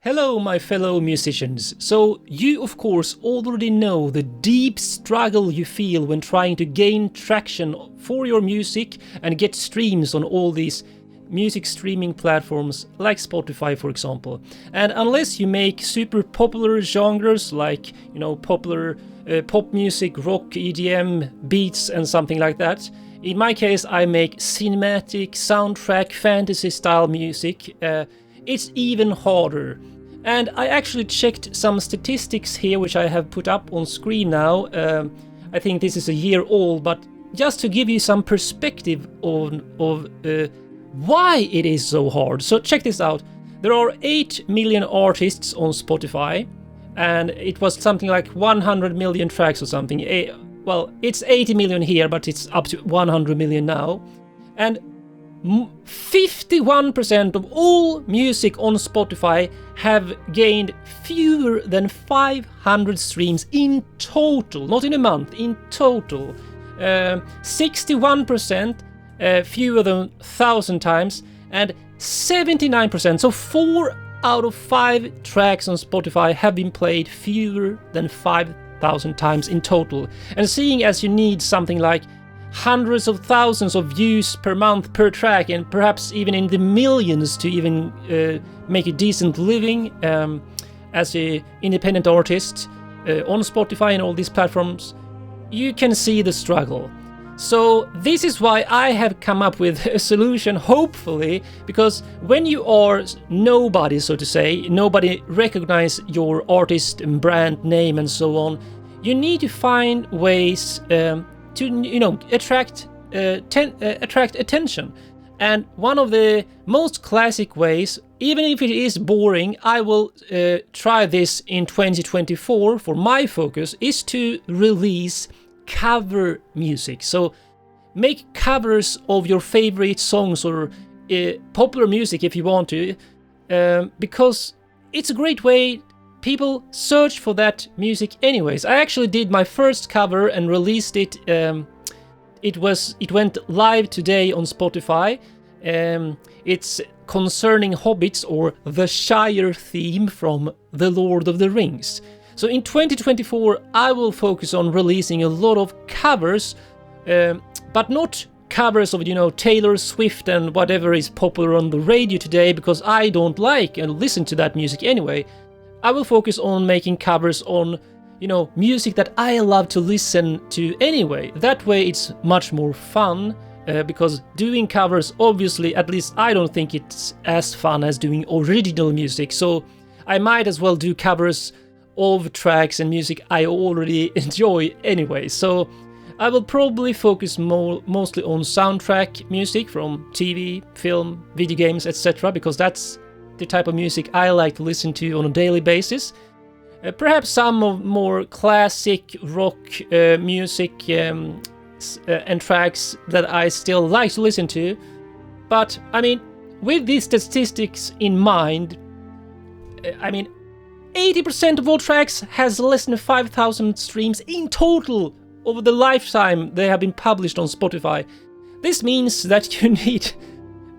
Hello, my fellow musicians. So, you of course already know the deep struggle you feel when trying to gain traction for your music and get streams on all these music streaming platforms like Spotify, for example. And unless you make super popular genres like, popular pop music, rock, EDM, beats and something like that. In my case, I make cinematic, soundtrack, fantasy style music. It's even harder. And I actually checked some statistics here, which I have put up on screen now. I think this is a year old, but just to give you some perspective of why it is so hard. So check this out. There are 8 million artists on Spotify, and it was something like 100 million tracks or something. Well, it's 80 million here, but it's up to 100 million now. And 51% of all music on Spotify have gained fewer than 500 streams in total, not in a month, in total. 61% fewer than 1,000 times, and 79%, so 4 out of 5 tracks on Spotify have been played fewer than 5,000 times in total. And seeing as you need something like hundreds of thousands of views per month per track, and perhaps even in the millions to even make a decent living as an independent artist on Spotify and all these platforms, you can see the struggle. So this is why I have come up with a solution, hopefully, because when you are nobody, so to say, nobody recognize your artist and brand name and so on, you need to find ways to attract attention. And one of the most classic ways, even if it is boring, I will try this in 2024 for my focus, is to release cover music. So make covers of your favorite songs or popular music if you want to, because it's a great way. People search for that music anyways. I actually did my first cover and released it. It went live today on Spotify. It's concerning hobbits, or the Shire theme from The Lord of the Rings. So in 2024 I will focus on releasing a lot of covers, but not covers of Taylor Swift and whatever is popular on the radio today, because I don't like and listen to that music anyway. I will focus on making covers on, music that I love to listen to anyway. That way it's much more fun, because doing covers, obviously, at least I don't think it's as fun as doing original music. So I might as well do covers of tracks and music I already enjoy anyway. So I will probably focus mostly on soundtrack music from TV, film, video games, etc., because that's the type of music I like to listen to on a daily basis. Perhaps some of more classic rock music and tracks that I still like to listen to. But, with these statistics in mind, 80% of all tracks has less than 5,000 streams in total over the lifetime they have been published on Spotify. This means that you need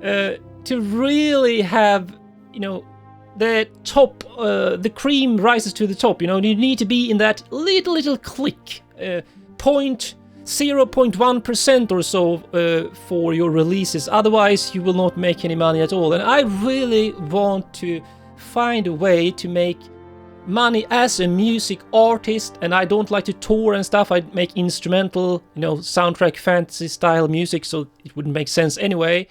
to really have the top, the cream rises to the top. You need to be in that little click, 0.1% or so for your releases. Otherwise, you will not make any money at all. And I really want to find a way to make money as a music artist, and I don't like to tour and stuff. I make instrumental, soundtrack fantasy style music, so it wouldn't make sense anyway.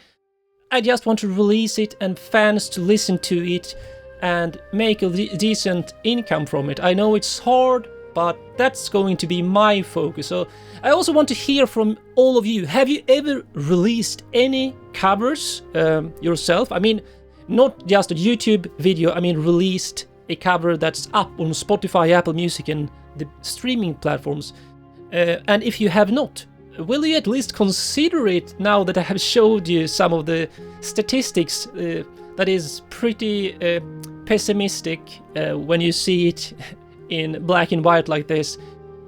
I just want to release it and fans to listen to it and make a decent income from it. I know it's hard, but that's going to be my focus. So I also want to hear from all of you. Have you ever released any covers yourself? Not just a YouTube video, released a cover that's up on Spotify, Apple Music and the streaming platforms. And if you have not, will you at least consider it now that I have showed you some of the statistics that is pretty pessimistic when you see it in black and white like this?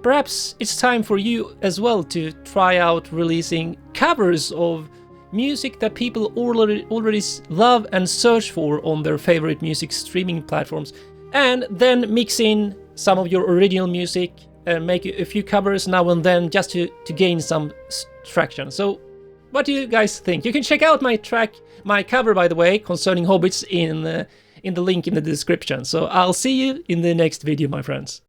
Perhaps it's time for you as well to try out releasing covers of music that people already love and search for on their favorite music streaming platforms, and then mix in some of your original music and make a few covers now and then just to gain some traction. So what do you guys think? You can check out my cover, by the way, concerning Hobbits in the link in the description. So I'll see you in the next video, my friends.